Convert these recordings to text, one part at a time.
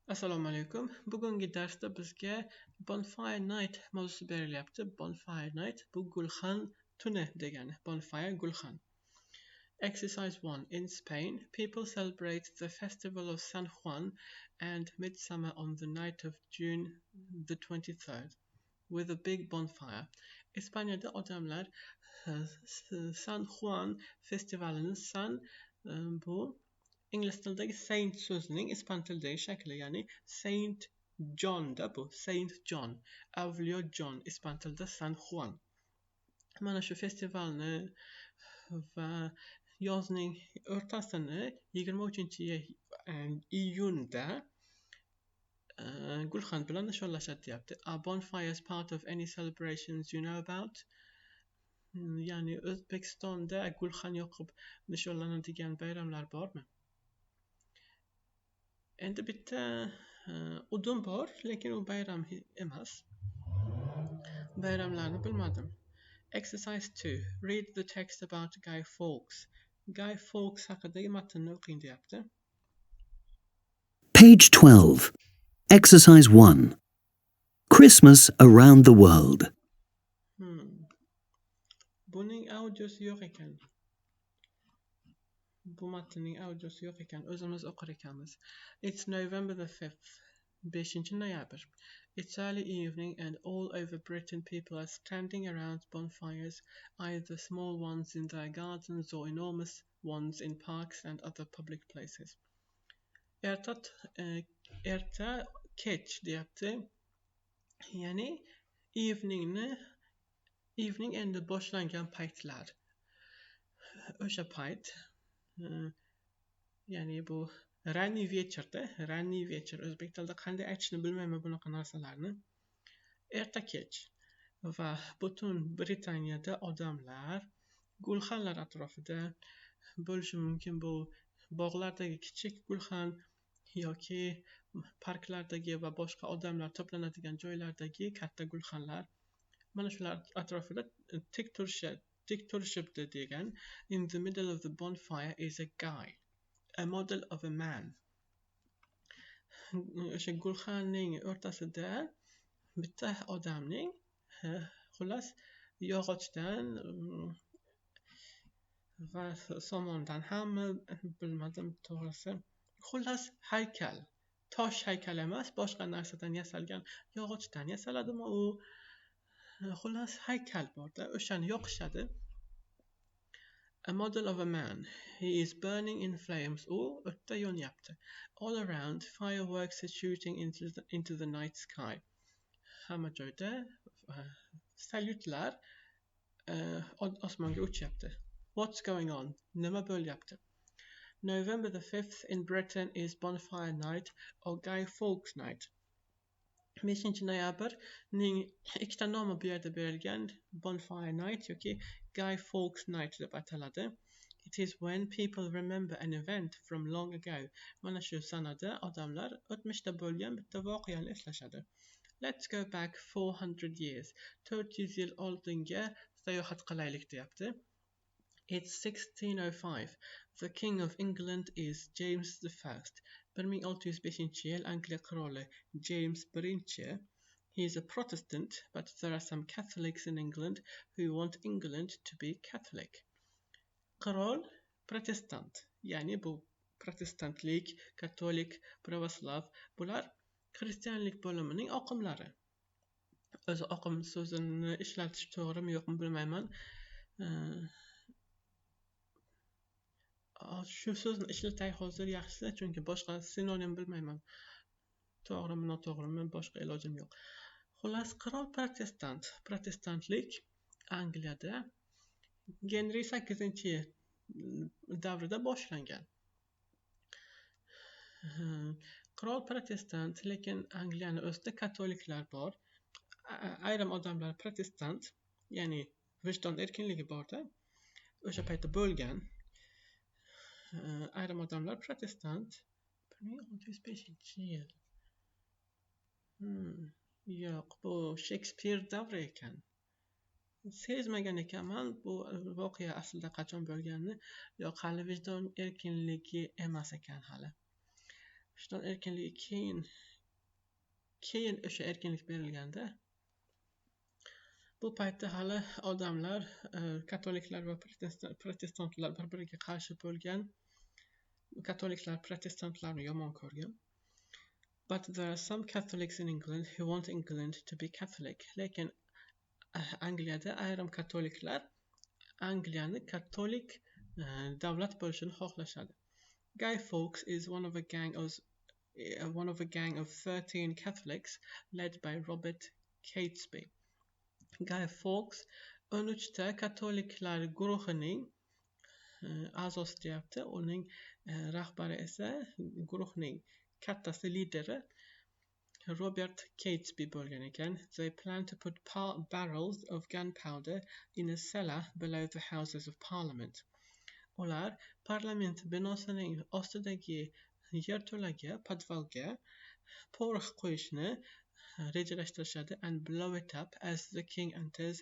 Assalomu alaykum. Bugungi darsda bizga Bonfire Night mavzusi berilyapti. Bonfire Night bu gulxan tuni degani. Bonfire gulxan. Exercise 1. In Spain, people celebrate the festival of San Juan and Midsummer on the night of June the 23rd with a big bonfire. İspanya'da odamlar San Juan festivalini bu İngiliz tilidagi Saint so'zining ispan tilidagi shakli, ya'ni Saint John'da bu. Saint John, Avliyo John, ispan tilida San Juan. Mana shu festivalni va yozning o'rtasini 23-iyunda gulxan bilan nishonlashadi deyapti. Are bonfires part of any celebrations you know about? Ya'ni O'zbekistonda gulxan yoqib nishonlanadigan bayramlar bormi? Endi bitta udum bor, lekin u bayram emas. Bayramlarni bilmadim. Exercise 2. Read the text about Guy Fawkes. Guy Fawkes haqidagi matnni o'qing deyapti. Page 12. Exercise 1. Christmas around the world. Buning audiosi yo'q ekan. Bu matnning audiosi yo'q ekan. O'zimiz o'qir ekanmiz. It's November the 5th. 5 noyabr. It's early evening and all over Britain people are standing around bonfires, either small ones in their gardens or enormous ones in parks and other public places. Erta kech deyapti. Ya'ni evening endi boshlangan paytlar. O'sha payt ya'ni bu ranniy вечер o'zbek tilida qanday aytishni bilmayman bunaqa narsalarni. Erta kech va butun Britaniyada odamlar gulxanlar atrofida bo'lishi mumkin. Bu bog'lardagi kichik gulxan yoki parklardagi va boshqa odamlar to'planadigan joylardagi katta gulxanlar. Mana shular atrofida tik turishibdi degan. In the middle of the bonfire is a guy, a model of a man. O'sha gulxanning o'rtasida bitta odamning xullas yog'ochdan va somondan hamma bilmadim to'g'risi. Xullas haykal. Tosh haykal emas, boshqa narsadan yasalgan. Yog'ochdan yasaladimi u? Xullas haykal borda, o'shani yoqishadi. A model of a man. He is burning in flames. U o'tda yonyapti. All around, fireworks are shooting into the night sky. Hamma joyda salyutlar osmonga uchyapti. What's going on? Nima bo'lyapti? November the 5th in Britain is Bonfire Night or Guy Fawkes Night. 5 noyabrning ikkita nomi bu yerda berilgan. Bonfire Night yoki Guy Fawkes Night deb ataladi. It is when people remember an event from long ago. Mana shu sanada odamlar o'tmishda bo'lgan bitta voqeani eslashadi. Let's go back 400 years. 400 yil oldinga sayohat qilaylik deyapti. It's 1605. The King of England is James I. 1605-yil Angliya qiroli James I. He is a Protestant, but there are some Catholics in England who want England to be Catholic. Qirol protestant, ya'ni bu protestantlik, katolik, pravoslav, bular xristianlik bo'limining oqimlari. O'zi oqim so'zini ishlatish to'g'rimi yo'qmi bilmayman. Shu so'zni ishlatay hozir yaxshisi, chunki boshqa sinonim bilmayman. To'g'rimi, noto'g'rimi, boshqa ilojim yo'q. Xullas, qirol protestant. Protestantlik Angliyada Henry 8 davrida boshlangan. Qirol protestant, lekin Angliyani o'zida katoliklar bor. Ayrim odamlar protestant, ya'ni vijdon erkinligi borda. O'sha paytda bo'lgan. Ayrim odamlar protestant. 1605-yil. Yo'q, bu Shakespeare davri ekan. Sezmagan ekanman bu voqea aslida qachon bo'lganini. Yo'q, hali vijdon erkinligi emas ekan hali. Shundan erkinligi keyin o'sha erkinlik berilganda bu paytda hali odamlar katoliklar va protestantlar bir-biriga qarshi bo'lgan. Katoliklar protestantlarni yomon ko'rgan. But there are some Catholics in England who want England to be Catholic. Lekin Angliyada ayrim katoliklar Angliyani katolik davlat bo'lishini xohlashadi. Guy Fawkes is one of a gang of 13 Catholics led by Robert Catesby. Guy Fawkes 13 ta katoliklar guruhining a'zosi deyapti. Uning rahbari esa guruhning kattasi lideri Robert Catesby bo'lgan ekan. They plan to put barrels of gunpowder in a cellar below the Houses of Parliament. Ular parlament binosining ostidagi yerto'laga, podvalga porох qo'yishni rejalashtirishadi and blow it up as the king enters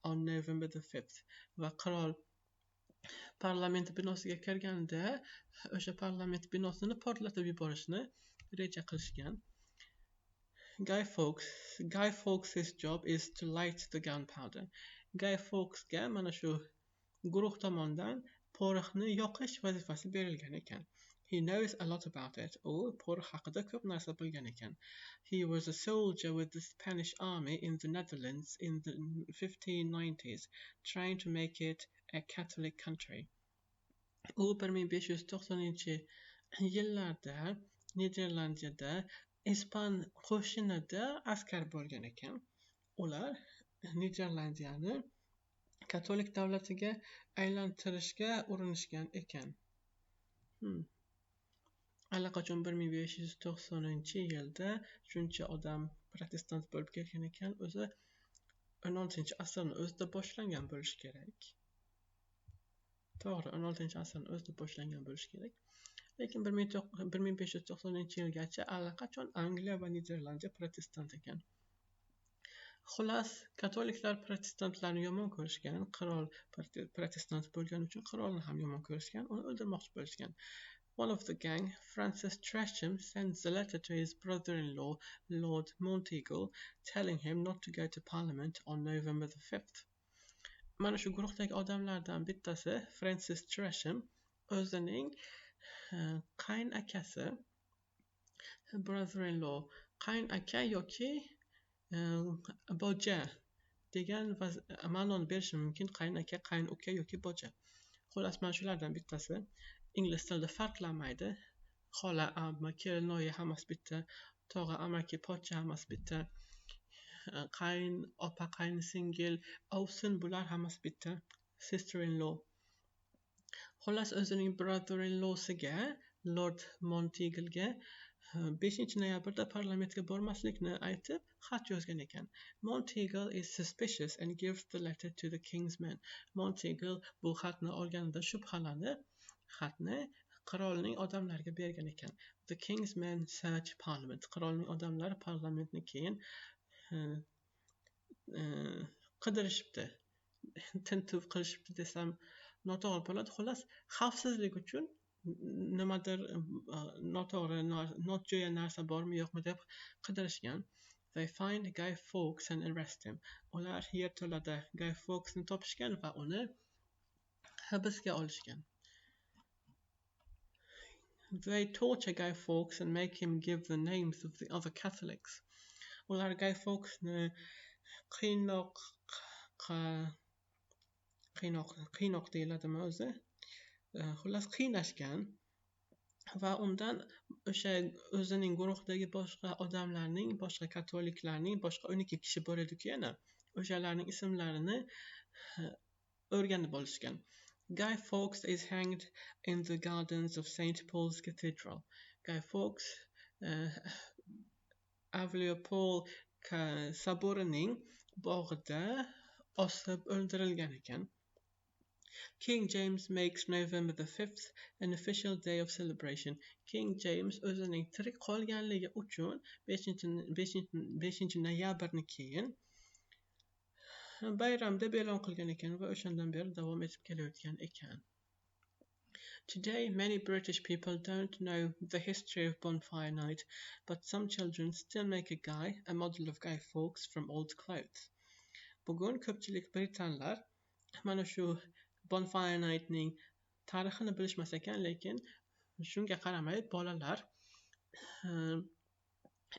on November the 5th. Va qirol parlament binosiga kirganda o'sha parlament binosini portlatib yuborishni reja qilishgan. Guy Fawkes' job is to light the gunpowder. Guy Fawkes'ga mana shu guruh tomonidan poroxni yoqish vazifasi berilgan ekan. He knows a lot about it. U porox haqida ko'p narsa bilgan ekan. He was a soldier with the Spanish army in the Netherlands in the 1590s, trying to make it a Catholic country. U 1590-yillarda Niderlandiyada ispan qo'shinida askar bo'lgan ekan. Ular Niderlandiyani katolik davlatiga aylantirishga urinishgan ekan. Allaqachon 1590-yilda shuncha odam protestant bo'lib kelgan ekan, o'zi 16-asrning o'zida boshlangan bo'lishi kerak. To'g'ri, 16-asrning o'zida boshlangan bo'lishi kerak. Lekin 1590-yilgacha allaqachon Angliya va Niderlandiya protestant ekan. Xullas, katoliklar protestantlarni yomon ko'rishgan, qirol protestant bo'lgani uchun qirolni ham yomon ko'rishgan, uni o'ldirmoqchi bo'lishgan. One of the gang, Francis Tresham, sends a letter to his brother-in-law, Lord Monteagle, telling him not to go to Parliament on November the 5th. Mana shu guruhdagi odamlardan bittasi, Francis Tresham, o'zining qayn akasi, brother-in-law, qayn aka yoki boja degan ma'noni berishi mumkin. Qayn aka, qayn uka yoki boja. Xullas, mana shulardan bittasi. Ingliz tilida farqlanmaydi. Xola, amma, kelinoyi hammasi bitta. Tog'a, amaki, pochcha hammasi bitta. Qayn opa, qayn singil, ovsin, bular hammasi bitta. Sister-in-law. Xullas, o'zining brother-in-lawsiga, Lord Monteagle'ga 5 noyabrda parlamentga bormaslikni aytib xat yozgan ekan. Monteagle is suspicious and gives the letter to the king's men. Monteagle bu xatni olganida shubhalanib, xatni qirolning odamlariga bergan ekan. The king's men search parliament. Qirolning odamlari parlamentni keyin qidirishibdi. Tintuv qilishibdi desam noto'g'ri bo'ladi. Xullas, xavfsizlik uchun nimadir noto'g'ri, nojo'ya narsa bormi yo'qmi deb qidirishgan. They find Guy Fawkes and arrest him. Ular yerto'lada Guy Fawkesni topishgan va uni hibsga olishgan. They torture Guy Fawkes and make him give the names of the other Catholics. Ular Guy Fawkesni qiynoq deyiladimi o'zi? Xullas, qiynashgan va undan o'sha o'zining guruhdagi boshqa odamlarning, boshqa katoliklarning, boshqa 12 kishi bor edi-ku yana, o'shalarning ismlarini o'rganib olishgan. Guy Fawkes is hanged in the gardens of St. Paul's Cathedral. Guy Fawkes Avliyo Paul saborining bog'ida osib o'ldirilgan ekan. King James makes November the 5th an official day of celebration. King James o'zining tirik qolganligi uchun 5 noyabrni keyin bayram deb e'lon qilgan ekan va o'shandan beri davom etib kelayotgan ekan. Today, many British people don't know the history of Bonfire Night, but some children still make a model of Guy Fawkes from old clothes. Bugun ko'pchilik britanlar mana shu Bonfire Nightning tarixini bilishmas ekan, lekin shunga qaramay bolalar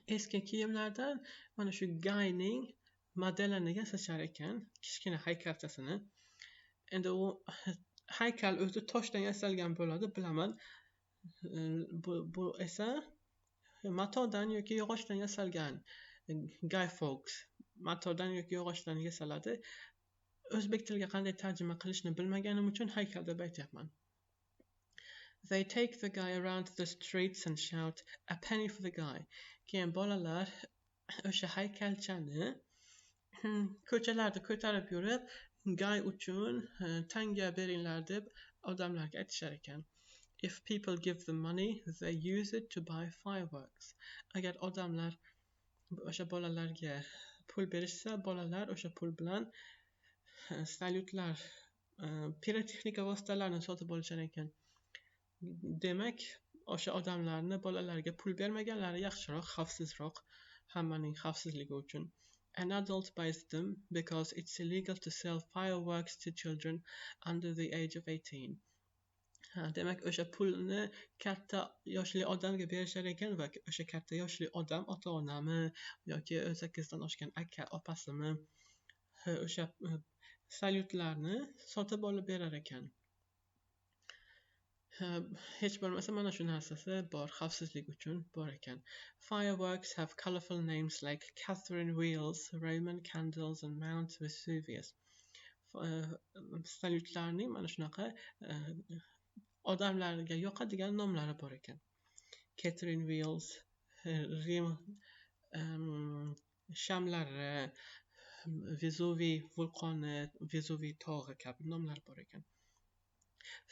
eski kiyimlardan mana shu Guyning modelini yasashar ekan, kichkina haykalchasini. Endi u haykal o'zi toshdan yasalgan bo'ladi, bilaman. Bu esa matodan yoki yog'ochdan yasalgan. Guy Fawkes matodan yoki yog'ochdan yasaladi. O'zbek tiliga qanday tarjima qilishni bilmaganim uchun haykal deb aytyapman. They take the guy around the streets and shout, "A penny for the guy." Keyin bolalar o'sha haykalchani ko'chalarda ko'tarib yurib, Guy uchun tanga beringlar deb odamlarga aytishar ekan. If people give them money, they use it to buy fireworks. Agar odamlar o'sha bolalarga pul berishsa, bolalar o'sha pul bilan salyutlar, pirotexnika vositalarini sotib olishar ekan. Demak, o'sha odamlarni bolalarga pul bermaganlari yaxshiroq, xavfsizroq, hammaning xavfsizligi uchun. An adult buys them because it's illegal to sell fireworks to children under the age of 18. Demak, o'sha pulni katta yoshli odamga berishar ekan va o'sha katta yoshli odam ota-onami yoki 18 dan oshgan aka, opasimi o'sha salyutlarni sotib olib berar ekan. Hech bo'lmasa mana shu narsasi bor, xavfsizlik uchun bor ekan. Fireworks have colorful names like Catherine Wheels, Roman candles and Mount Vesuvius. Salyutlarning mana shunaqa odamlarga yoqadigan nomlari bor ekan. Catherine Wheels, Rim shamlari, Vesuviy vulqoni, Vesuviy tog'i kabi nomlar bor ekan.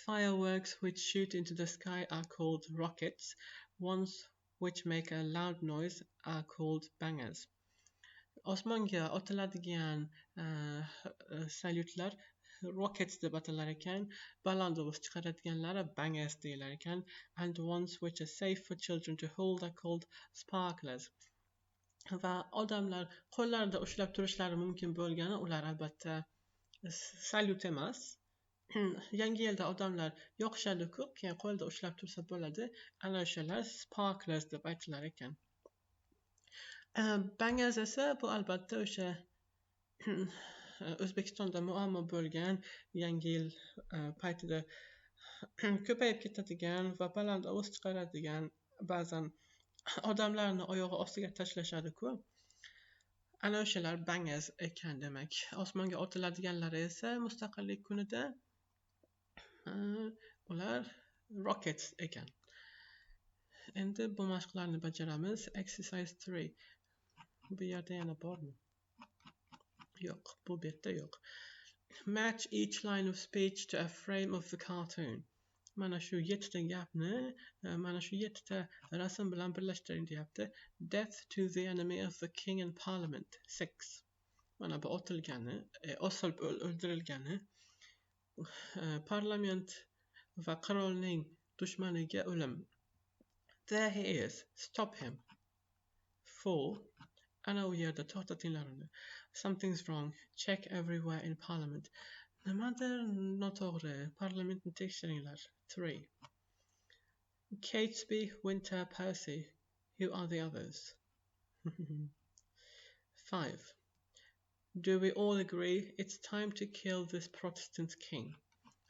Fireworks which shoot into the sky are called rockets. Ones which make a loud noise are called bangers. Osmonga otiladigan salyutlar rockets deb atalar ekan, baland ovoz chiqaradiganlari bangers deyilar ekan, and ones which are safe for children to hold are called sparklers. Va odamlar qo'llarida ushlab turishlari mumkin bo'lgani ular albatta salyut emas. Yangi yilda odamlar yoqishadi-ku, keyin qo'lda ushlab tursa bo'ladi. Ana o'shalar sparklers deb aytilar ekan. Bangers esa bu albatta o'sha O'zbekistonda muammo bo'lgan yangi yil paytida ko'payib ketadigan va baland ovoz chiqaradigan, ba'zan odamlarni oyog'i ostiga tashlashadi-ku. Ana o'shalar bangers ekan demak. Osmonga otiladiganlari esa mustaqillik kunida ular rockets ekan. Endi bu mashqlarni bajaramiz. Exercise 3. Bu yerda yana bormi? Yo'q, bu betda yo'q. Match each line of speech to a frame of the cartoon. Mana shu 7 ta gapni, mana shu 7 ta rasm bilan birlashtiring deyapti. Death to the enemy of the king and parliament. 6. Mana bu otilgani, osilib o'ldirilgani. Parlament va qirolning dushmaniga o'lim. There he is. Stop him. 4. Ana u yerda to'xtatinglar uni. Something's wrong. Check everywhere in parliament. Nimadir noto'g'ri. Parlamentni tekshiringlar. 3. Catesby, Winter, Percy. Who are the others? 5. Do we all agree it's time to kill this Protestant king?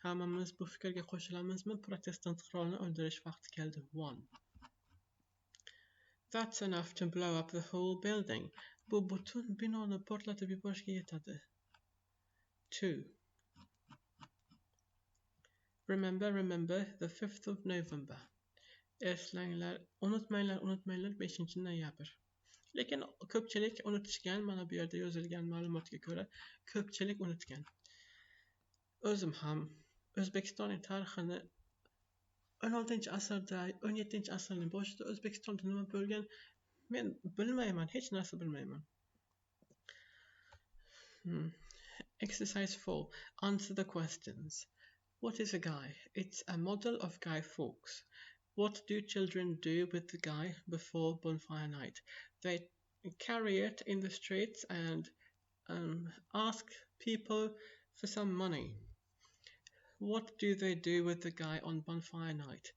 Hammamiz bu fikrga qo'shilamizmi? Protestant qirolni o'ldirish vaqti keldi. 1. That's enough to blow up the whole building. Bu butun binoni portlatib yuborishga yetadi. 2. Remember the 5th of November. Eslanglar, unutmanglar 5 noyabr. Lekin ko'pchilik unutishgan, mana bu yerda yozilgan ma'lumotga ko'ra, ko'pchilik unutgan. O'zim ham O'zbekistonning tarixini 16-asrda, 17-asrning boshida O'zbekistonda nima bo'lgan, men bilmayman, hech narsa bilmayman. Exercise 4. Answer the questions. What is a guy? It's a model of Guy Fawkes. What do children do with the guy before bonfire night? They carry it in the streets and ask people for some money. What do they do with the guy on bonfire night?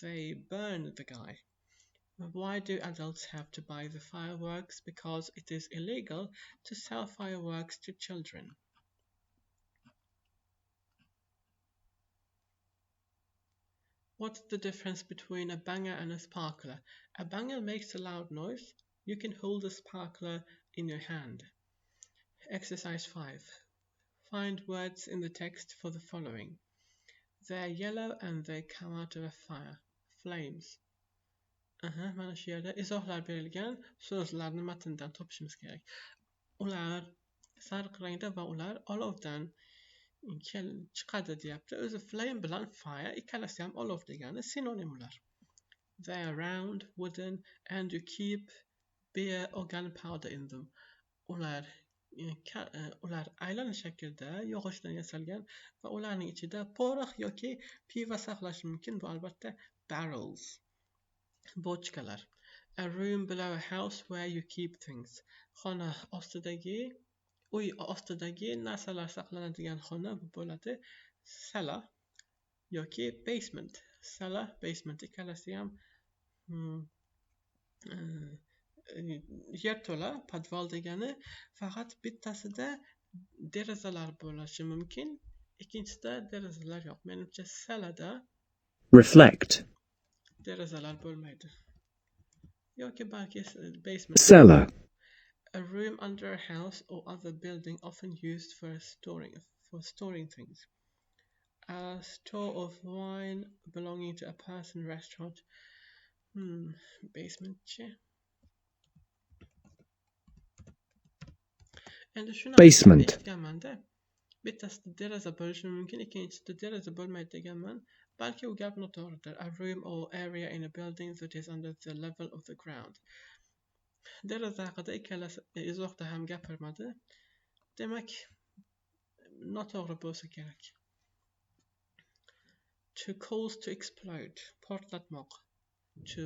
They burn the guy. Why do adults have to buy the fireworks? Because it is illegal to sell fireworks to children. What's the difference between a banger and a sparkler? A banger makes a loud noise. You can hold a sparkler in your hand. Exercise 5. Find words in the text for the following. They're yellow and they come out of a fire. Flames. Mana shu yerda izohlar berilgan so'zlarni matndan topishimiz kerak. Ular sariq rangda va ular olovdan chiqadi deyapti. O'zi flame bilan fire ikkalasi ham olov degani sinonim ular. They are round, wooden and you keep beer or gunpowder in them. Ular aylan shaklda yog'ochdan yasalgan va ularning ichida porox yoki pivo saqlash mumkin. Bu albatta barrels. Bochkalar. A room below a house where you keep things. Xona ostidagi, uy ostidagi narsalar saqlanadigan xona bu bo'ladi cellar yoki basement. Cellar, basement ikkalasi ham yerto'la, podval degani, faqat bittasida derazalar bo'lishi mumkin, ikkinchisida derazalar yo'q. Menimcha cellarda Reflect. derazalar bo'lmaydi. Yoki balki basement. Cellar. A room under a house or other building often used for storing things. A store of wine belonging to a person, restaurant. Basement. Endi shuni Basement. aytganman-da. Bittasida deraza bo'lishi mumkin, ikkinchisida deraza bo'lmaydi deganman. Balki u gap noto'g'ridir. A room or area in a building that is under the level of the ground. Deraza haqida ikkalasi izohda ham gapirmadi. Demak, noto'g'ri bo'lsa kerak. To cause to explode, portlatmoq. To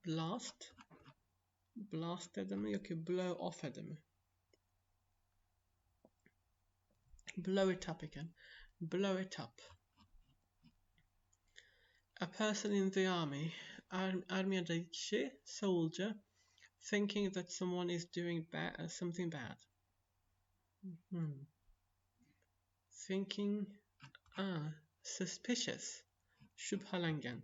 blast, blast edimi yoki blow off edimi? Blow it up again. Blow it up. A person in the army, armiyadagi kishi, soldier, thinking that someone is doing something bad. Thinking, suspicious, shubhalangan.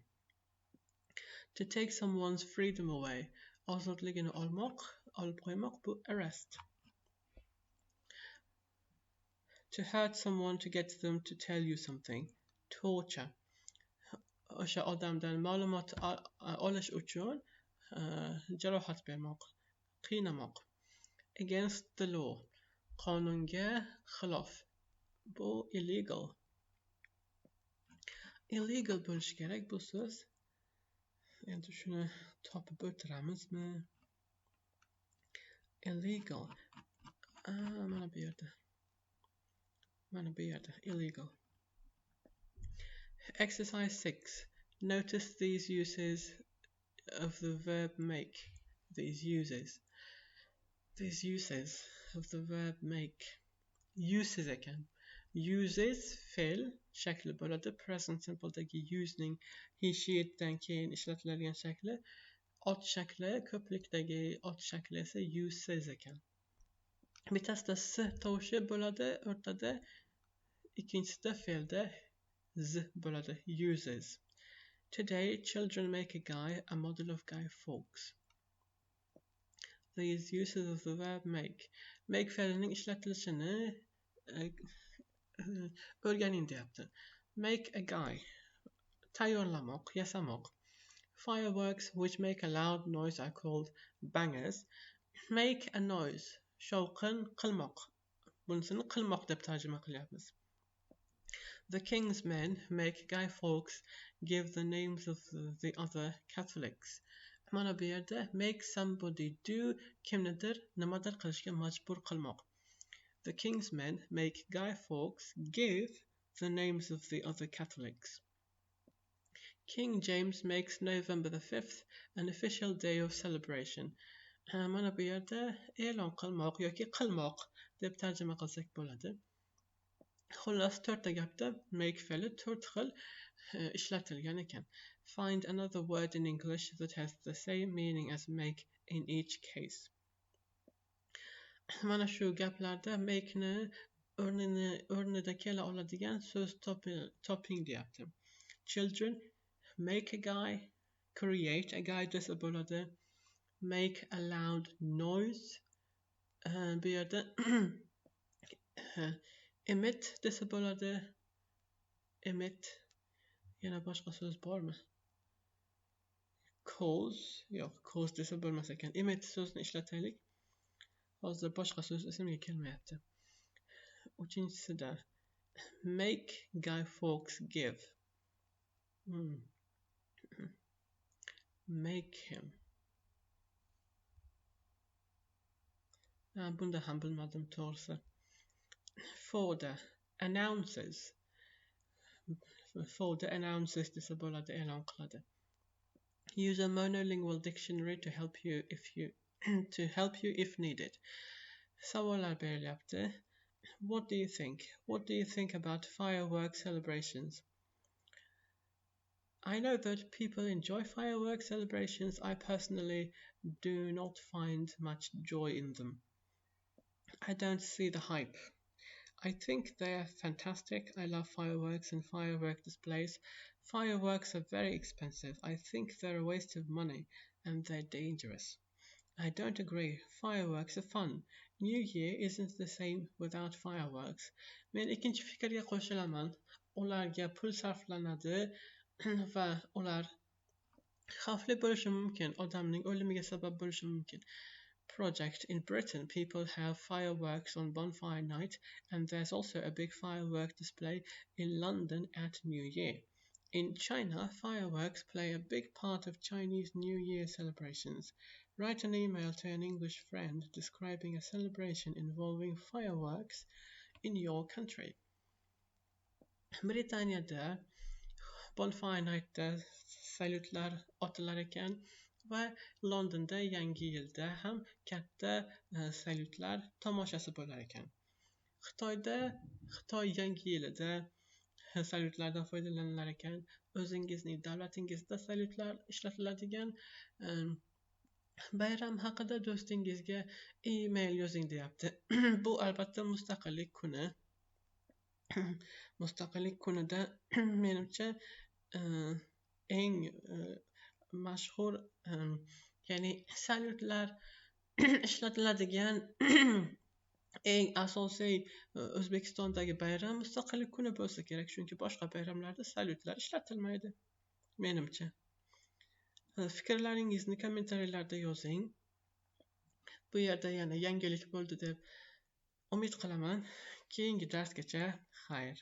To take someone's freedom away, ozodligini olib qo'ymoq, bu arrest. To hurt someone to get them to tell you something, torture. O'sha odamdan ma'lumot olish uchun jarohat bermoq, qiynamoq. Against the law, qonunga xilof. Bu illegal. Illegal bo'lishi kerak bu so'z. Endi shuni topib o'tiramizmi? Illegal. Mana bu yerda. Illegal. Exercise 6. Notice these uses of the verb make. These uses of the verb make. Uses again. Uses fe'l shakli bo'ladi. Present simpledagi usening he, she, itdan keyin ishlatiladigan shakli. Ot shakli, ko'plikdagi ot shakli esa uses ekan. Bittasida s tovushi bo'ladi o'rtada, ikkinchisida fe'lda z bo'ladi. Uses. Today, children make a guy, a model of Guy Fawkes. These uses of the verb make. Make fe'lining ishlatilishini o'rganing deyapti. Make a guy. Tayyorlamoq, yasamoq. Fireworks which make a loud noise are called bangers. Make a noise. Shovqin qilmoq. Bunisini qilmoq deb tarjima qilyapmiz. The King's men make Guy Fawkes give the names of the other Catholics. Mana bu yerda make somebody do kimnidir nimadir qilishga majbur qilmoq. The King's men make Guy Fawkes give the names of the other Catholics. King James makes November the 5th an official day of celebration. Mana bu yerda e'lon qilmoq yoki qilmoq deb tarjima qilsak bo'ladi. Xullas, to'rtta gapda make fe'li to'rt xil ishlatilgan ekan. Find another word in English that has the same meaning as make in each case. Mana shu gaplarda make'ni o'rnida kela oladigan so'z toping deyapti. Children, make a guy, create a guy desa bo'ladi. Make a loud noise. Bu yerda emit desa bo'ladi. Emit. Yana boshqa so'z bormi? Cause. Yo'q, cause desa bo'lmas ekan. Emit so'zni ishlataylik. Hozir boshqa so'z esimga kelmayapti. Uchinchisida make Guy Fawkes give. Make him. Bunda ham bilmadim to'g'risi. Further announces. Further announces desa bo'ladi, e'lon qiladi. Use a monolingual dictionary to help you if needed. Savollar berilyapti. What do you think? What do you think about fireworks celebrations? I know that people enjoy fireworks celebrations. I personally do not find much joy in them. I don't see the hype. I think they are fantastic. I love fireworks and firework displays. Fireworks are very expensive. I think they're a waste of money and they're dangerous. I don't agree. Fireworks are fun. New Year isn't the same without fireworks. Men ikkinchi fikrga qo'shilaman. Ularga pul sarflanadi va ular xavfli bo'lishi mumkin. Odamning o'limiga sabab bo'lishi mumkin. Project in Britain, people have fireworks on bonfire night, and there's also a big firework display in London at New Year. In China, fireworks play a big part of Chinese New Year celebrations. Write an email to an English friend describing a celebration involving fireworks in your country. Britaniyada bonfire nightda salutlar otilar ekan va Londonda yangi yilda ham katta salutlar tomoshasi bo'lar ekan. Xitoyda Xitoy yangi yilida salutlardan foydalanilar ekan. O'zingizning davlatingizda salutlar ishlatiladigan bayram haqida do'stingizga email yozing deyapti. Bu albatta mustaqillik kuni. Mustaqillik kunida menimcha eng mashhur ya'ni salutlar ishlatiladigan eng asosiy O'zbekistondagi bayram mustaqillik kuni bo'lsa kerak, chunki boshqa bayramlarda salutlar ishlatilmaydi menimcha. Fikrlaringizni kommentariyalarda yozing. Bu yerda yana yangilik bo'ldi deb umid qilaman. Keyingi darsgacha xayr.